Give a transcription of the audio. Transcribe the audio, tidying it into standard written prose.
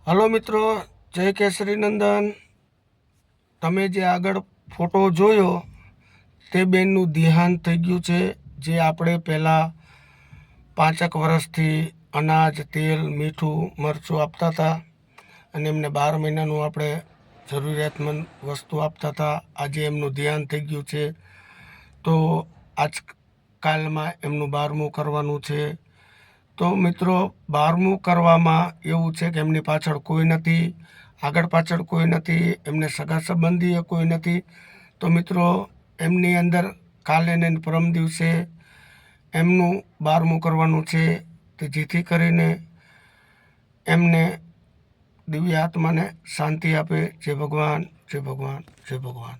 Hello મિત્રો, જય કેસરી નંદન। તમે જે આગળ ફોટો જોયો તે બેનનું દેહાંત થઈ ગયું છે। જે આપણે પહેલાં 5 વર્ષથી અનાજ, તેલ, મીઠું, મરચું આપતા હતા અને એમને 12 મહિનાનું આપણે જરૂરિયાતમંદ વસ્તુ આપતા હતા। આજે એમનું દેહાંત થઈ ગયું છે, તો આજકાલમાં એમનું 12મું કરવાનું છે। તો મિત્રો, 12મું કરવામાં એવું છે કે એમની પાછળ કોઈ નથી, આગળ પાછળ કોઈ નથી, એમને સગા સંબંધીએ કોઈ નથી। તો મિત્રો, એમની અંદર કાલે ને પરમ દિવસે એમનું 12મું કરવાનું છે, કે જેથી કરીને એમને દિવ્ય આત્માને શાંતિ આપે। જય ભગવાન, જય ભગવાન, જય ભગવાન।